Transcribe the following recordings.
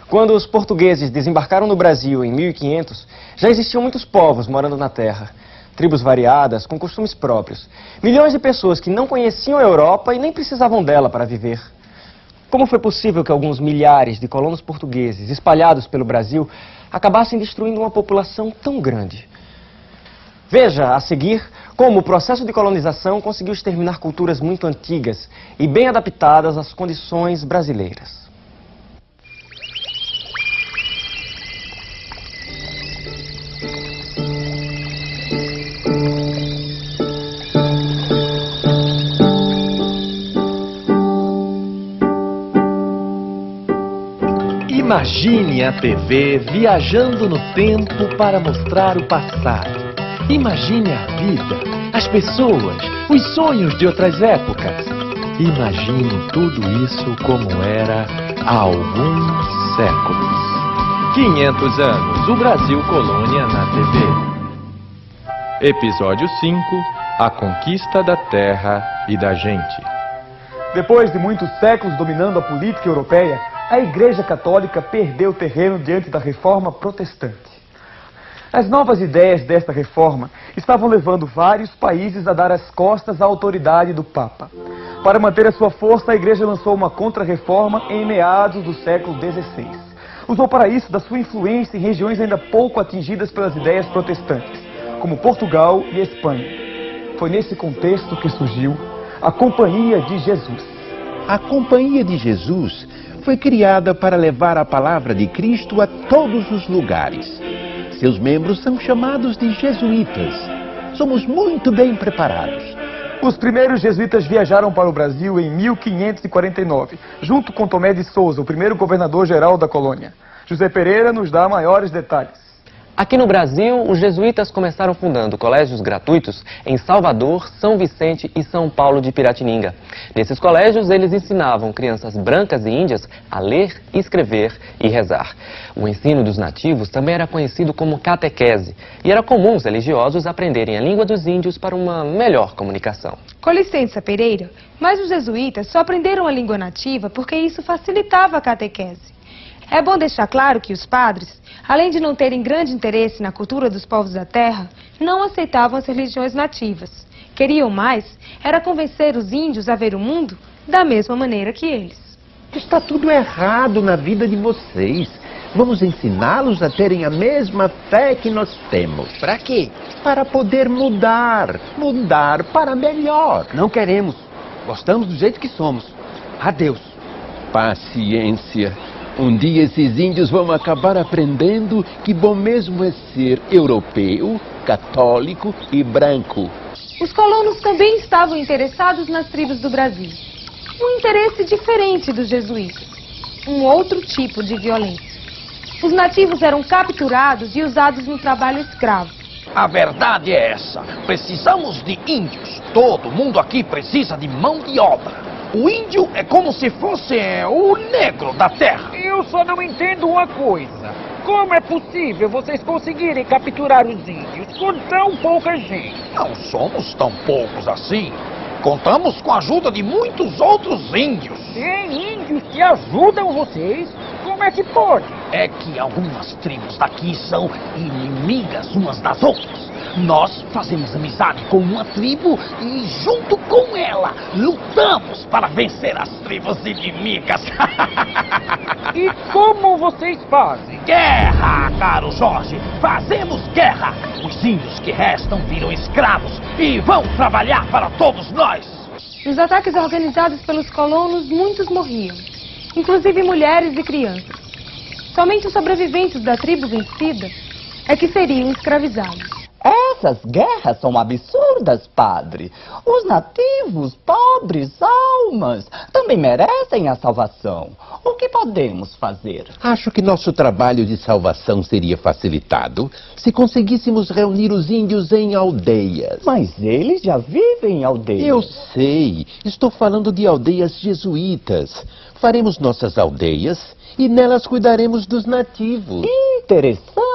Quando os portugueses desembarcaram no Brasil em 1500, já existiam muitos povos morando na terra. Tribos variadas, com costumes próprios. Milhões de pessoas que não conheciam a Europa e nem precisavam dela para viver. Como foi possível que alguns milhares de colonos portugueses espalhados pelo Brasil acabassem destruindo uma população tão grande? Veja, a seguir, como o processo de colonização conseguiu exterminar culturas muito antigas e bem adaptadas às condições brasileiras. Imagine a TV viajando no tempo para mostrar o passado. Imagine a vida, as pessoas, os sonhos de outras épocas. Imagine tudo isso como era há alguns séculos. 500 anos, o Brasil colônia na TV. Episódio 5, a conquista da terra e da gente. Depois de muitos séculos dominando a política europeia, a Igreja Católica perdeu terreno diante da reforma protestante. As novas ideias desta reforma estavam levando vários países a dar as costas à autoridade do Papa. Para manter a sua força, a Igreja lançou uma contra-reforma em meados do século XVI. Usou para isso da sua influência em regiões ainda pouco atingidas pelas ideias protestantes, como Portugal e Espanha. Foi nesse contexto que surgiu a Companhia de Jesus. A Companhia de Jesus foi criada para levar a palavra de Cristo a todos os lugares. Seus membros são chamados de jesuítas. Somos muito bem preparados. Os primeiros jesuítas viajaram para o Brasil em 1549, junto com Tomé de Souza, o primeiro governador-geral da colônia. José Pereira nos dá maiores detalhes. Aqui no Brasil, os jesuítas começaram fundando colégios gratuitos em Salvador, São Vicente e São Paulo de Piratininga. Nesses colégios, eles ensinavam crianças brancas e índias a ler, escrever e rezar. O ensino dos nativos também era conhecido como catequese, e era comum os religiosos aprenderem a língua dos índios para uma melhor comunicação. Com licença, Pereira, mas os jesuítas só aprenderam a língua nativa porque isso facilitava a catequese. É bom deixar claro que os padres, além de não terem grande interesse na cultura dos povos da terra, não aceitavam as religiões nativas. Queriam mais era convencer os índios a ver o mundo da mesma maneira que eles. Está tudo errado na vida de vocês. Vamos ensiná-los a terem a mesma fé que nós temos. Para quê? Para poder mudar. Mudar para melhor. Não queremos. Gostamos do jeito que somos. Adeus. Paciência. Um dia esses índios vão acabar aprendendo que bom mesmo é ser europeu, católico e branco. Os colonos também estavam interessados nas tribos do Brasil. Um interesse diferente dos jesuítas. Um outro tipo de violência. Os nativos eram capturados e usados no trabalho escravo. A verdade é essa. Precisamos de índios. Todo mundo aqui precisa de mão de obra. O índio é como se fosse o negro da terra. Eu só não entendo uma coisa. Como é possível vocês conseguirem capturar os índios com tão pouca gente? Não somos tão poucos assim. Contamos com a ajuda de muitos outros índios. Tem índios que ajudam vocês? Como é que pode? É que algumas tribos daqui são inimigas umas das outras. Nós fazemos amizade com uma tribo e, junto com ela, lutamos para vencer as tribos inimigas. E como vocês fazem? Guerra, caro Jorge! Fazemos guerra! Os índios que restam viram escravos e vão trabalhar para todos nós! Nos ataques organizados pelos colonos, muitos morriam, inclusive mulheres e crianças. Somente os sobreviventes da tribo vencida é que seriam escravizados. Essas guerras são absurdas, padre. Os nativos, pobres almas, também merecem a salvação. O que podemos fazer? Acho que nosso trabalho de salvação seria facilitado se conseguíssemos reunir os índios em aldeias. Mas eles já vivem em aldeias. Eu sei. Estou falando de aldeias jesuítas. Faremos nossas aldeias e nelas cuidaremos dos nativos. Interessante.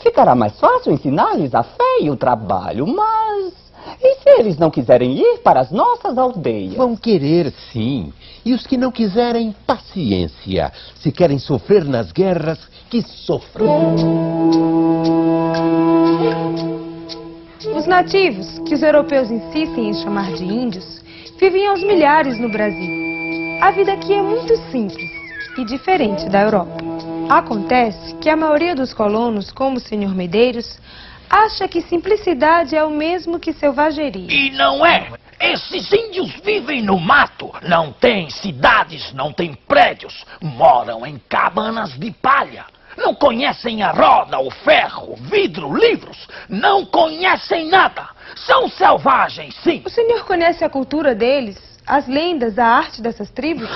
Ficará mais fácil ensinar-lhes a fé e o trabalho, mas E se eles não quiserem ir para as nossas aldeias? Vão querer, sim. E os que não quiserem, paciência. Se querem sofrer nas guerras, que sofram. Os nativos, que os europeus insistem em chamar de índios, vivem aos milhares no Brasil. A vida aqui é muito simples e diferente da Europa. Acontece que a maioria dos colonos, como o Sr. Medeiros, acha que simplicidade é o mesmo que selvageria. E não é! Esses índios vivem no mato, não têm cidades, não têm prédios, moram em cabanas de palha. Não conhecem a roda, o ferro, o vidro, livros, não conhecem nada. São selvagens, sim. O senhor conhece a cultura deles? As lendas, a arte dessas tribos?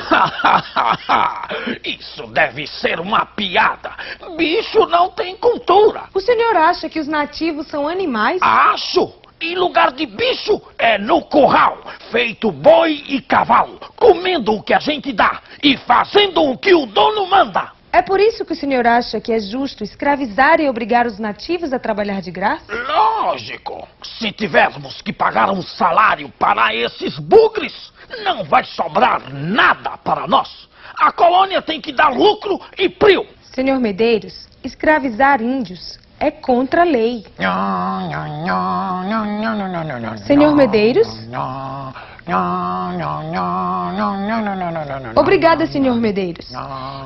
Isso deve ser uma piada. Bicho não tem cultura. O senhor acha que os nativos são animais? Acho. Em lugar de bicho, é no curral, feito boi e cavalo, comendo o que a gente dá e fazendo o que o dono manda. É por isso que o senhor acha que é justo escravizar e obrigar os nativos a trabalhar de graça? Lógico. Se tivermos que pagar um salário para esses bugres, não vai sobrar nada para nós. A colônia tem que dar lucro e prio. Senhor Medeiros, escravizar índios é contra a lei. Senhor Medeiros? Obrigada, senhor Medeiros.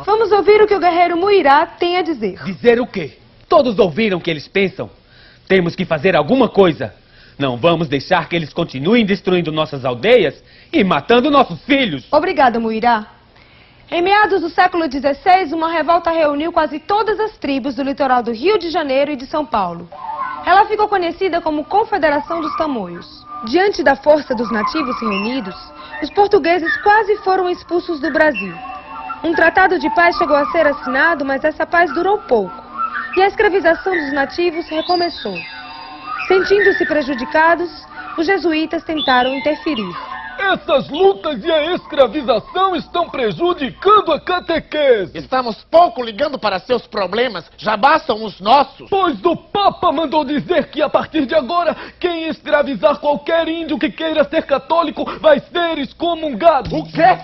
Vamos ouvir o que o guerreiro Muirá tem a dizer. Dizer o quê? Todos ouviram o que eles pensam. Temos que fazer alguma coisa. Não vamos deixar que eles continuem destruindo nossas aldeias e matando nossos filhos. Obrigada, Muirá. Em meados do século XVI, uma revolta reuniu quase todas as tribos do litoral do Rio de Janeiro e de São Paulo. Ela ficou conhecida como Confederação dos Tamoios. Diante da força dos nativos reunidos, os portugueses quase foram expulsos do Brasil. Um tratado de paz chegou a ser assinado, mas essa paz durou pouco. E a escravização dos nativos recomeçou. Sentindo-se prejudicados, os jesuítas tentaram interferir. Essas lutas e a escravização estão prejudicando a catequese. Estamos pouco ligando para seus problemas, já bastam os nossos. Pois o Papa mandou dizer que a partir de agora, quem escravizar qualquer índio que queira ser católico vai ser excomungado. O quê?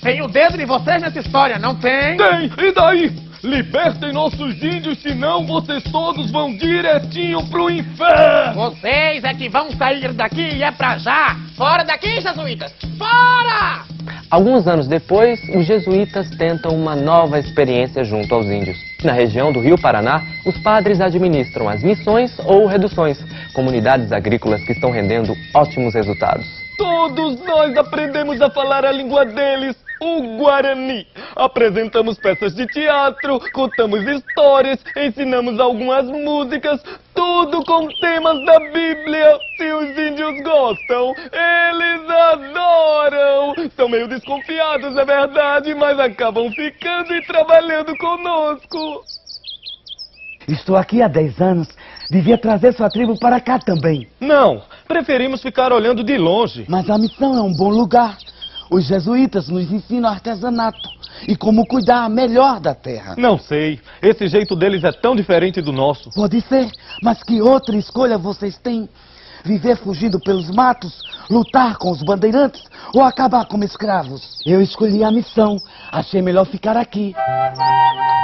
Tem o dedo de vocês nessa história, não tem? Tem, e daí? Libertem nossos índios, senão vocês todos vão direitinho pro inferno! Vocês é que vão sair daqui e é pra já! Fora daqui, jesuítas! Fora! Alguns anos depois, os jesuítas tentam uma nova experiência junto aos índios. Na região do Rio Paraná, os padres administram as missões ou reduções, comunidades agrícolas que estão rendendo ótimos resultados. Todos nós aprendemos a falar a língua deles, o Guarani. Apresentamos peças de teatro, contamos histórias, ensinamos algumas músicas, tudo com temas da Bíblia. Se os índios gostam, eles adoram. São meio desconfiados, é verdade, mas acabam ficando e trabalhando conosco. Estou aqui há 10 anos. Devia trazer sua tribo para cá também. Não, preferimos ficar olhando de longe. Mas a missão é um bom lugar. Os jesuítas nos ensinam artesanato e como cuidar melhor da terra. Não sei, esse jeito deles é tão diferente do nosso. Pode ser, mas que outra escolha vocês têm? Viver fugindo pelos matos, lutar com os bandeirantes ou acabar como escravos? Eu escolhi a missão, achei melhor ficar aqui.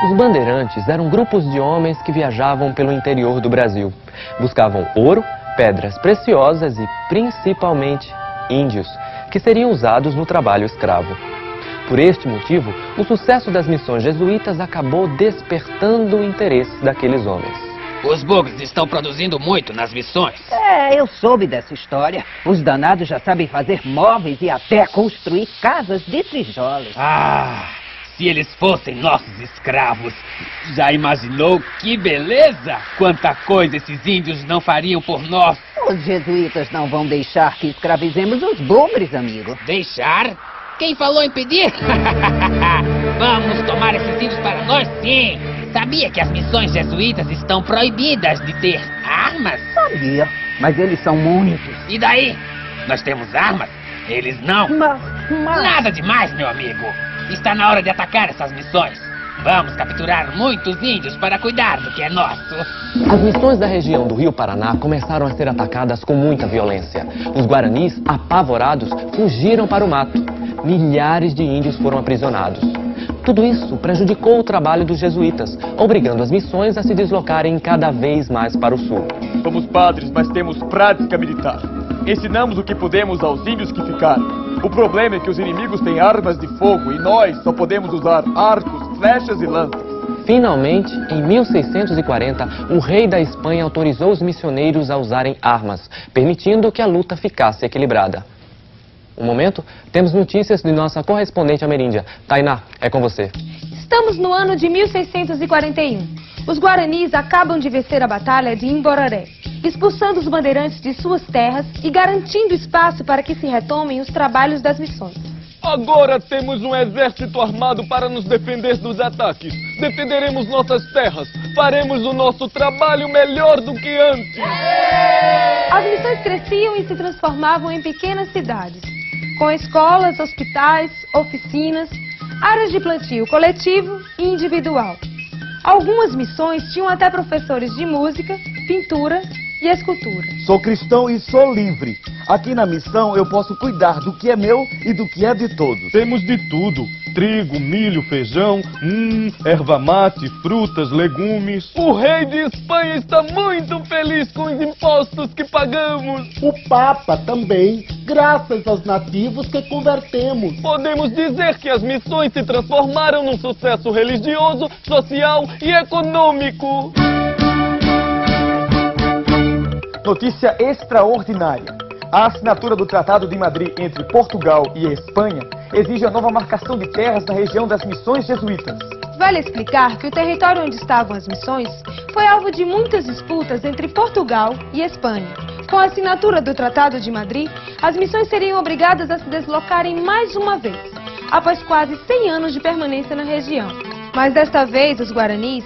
Os bandeirantes eram grupos de homens que viajavam pelo interior do Brasil. Buscavam ouro, pedras preciosas e, principalmente, índios, que seriam usados no trabalho escravo. Por este motivo, o sucesso das missões jesuítas acabou despertando o interesse daqueles homens. Os bugres estão produzindo muito nas missões. Eu soube dessa história. Os danados já sabem fazer móveis e até construir casas de tijolos. Se eles fossem nossos escravos, já imaginou que beleza? Quanta coisa esses índios não fariam por nós. Os jesuítas não vão deixar que escravizemos os bugres, amigo. Deixar? Quem falou em pedir? Vamos tomar esses índios para nós, sim. Sabia que as missões jesuítas estão proibidas de ter armas? Sabia, mas eles são muitos. E daí? Nós temos armas, eles não. Mas... Nada demais, meu amigo. Está na hora de atacar essas missões. Vamos capturar muitos índios para cuidar do que é nosso. As missões da região do Rio Paraná começaram a ser atacadas com muita violência. Os guaranis, apavorados, fugiram para o mato. Milhares de índios foram aprisionados. Tudo isso prejudicou o trabalho dos jesuítas, obrigando as missões a se deslocarem cada vez mais para o sul. Somos padres, mas temos prática militar. Ensinamos o que podemos aos índios que ficaram. O problema é que os inimigos têm armas de fogo e nós só podemos usar arcos, flechas e lanças. Finalmente, em 1640, o rei da Espanha autorizou os missioneiros a usarem armas, permitindo que a luta ficasse equilibrada. Um momento, temos notícias de nossa correspondente ameríndia. Tainá, é com você. Estamos no ano de 1641. Os guaranis acabam de vencer a batalha de Imbororé, expulsando os bandeirantes de suas terras e garantindo espaço para que se retomem os trabalhos das missões. Agora temos um exército armado para nos defender dos ataques. Defenderemos nossas terras. Faremos o nosso trabalho melhor do que antes. As missões cresciam e se transformavam em pequenas cidades, com escolas, hospitais, oficinas, áreas de plantio coletivo e individual. Algumas missões tinham até professores de música, pintura e escultura. Sou cristão e sou livre. Aqui na missão eu posso cuidar do que é meu e do que é de todos. Temos de tudo. Trigo, milho, feijão, erva mate, frutas, legumes. O rei de Espanha está muito feliz com os impostos que pagamos. O Papa também, graças aos nativos que convertemos. Podemos dizer que as missões se transformaram num sucesso religioso, social e econômico. Notícia extraordinária. A assinatura do Tratado de Madrid entre Portugal e Espanha exige a nova marcação de terras na região das missões jesuítas. Vale explicar que o território onde estavam as missões foi alvo de muitas disputas entre Portugal e Espanha. Com a assinatura do Tratado de Madrid, as missões seriam obrigadas a se deslocarem mais uma vez, após quase 100 anos de permanência na região. Mas desta vez, os guaranis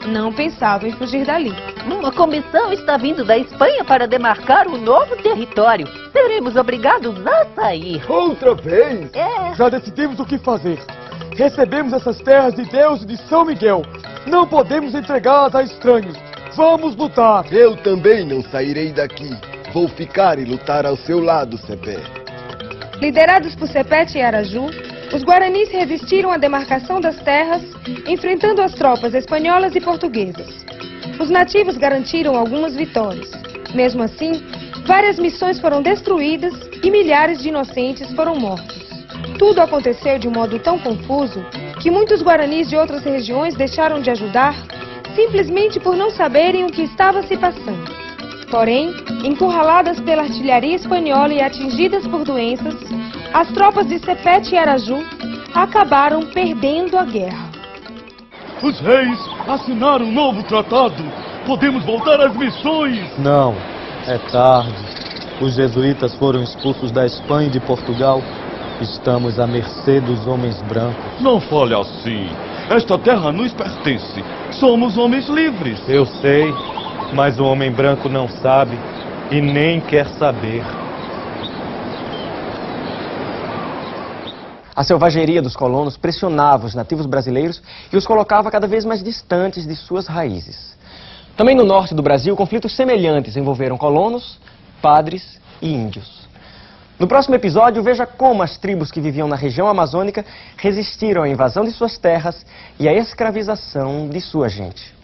não pensavam em fugir dali. Uma comissão está vindo da Espanha para demarcar um novo território. Seremos obrigados a sair. Outra vez? É. Já decidimos o que fazer. Recebemos essas terras de Deus e de São Miguel. Não podemos entregá-las a estranhos. Vamos lutar. Eu também não sairei daqui. Vou ficar e lutar ao seu lado, Cepé. Liderados por Sepete e Araju, os guaranis resistiram à demarcação das terras, enfrentando as tropas espanholas e portuguesas. Os nativos garantiram algumas vitórias. Mesmo assim, várias missões foram destruídas e milhares de inocentes foram mortos. Tudo aconteceu de um modo tão confuso que muitos guaranis de outras regiões deixaram de ajudar simplesmente por não saberem o que estava se passando. Porém, encurraladas pela artilharia espanhola e atingidas por doenças, as tropas de Sepete e Araju acabaram perdendo a guerra. Os reis assinaram um novo tratado. Podemos voltar às missões. Não, é tarde. Os jesuítas foram expulsos da Espanha e de Portugal. Estamos à mercê dos homens brancos. Não fale assim. Esta terra nos pertence. Somos homens livres. Eu sei, mas o homem branco não sabe e nem quer saber. A selvageria dos colonos pressionava os nativos brasileiros e os colocava cada vez mais distantes de suas raízes. Também no norte do Brasil, conflitos semelhantes envolveram colonos, padres e índios. No próximo episódio, veja como as tribos que viviam na região amazônica resistiram à invasão de suas terras e à escravização de sua gente.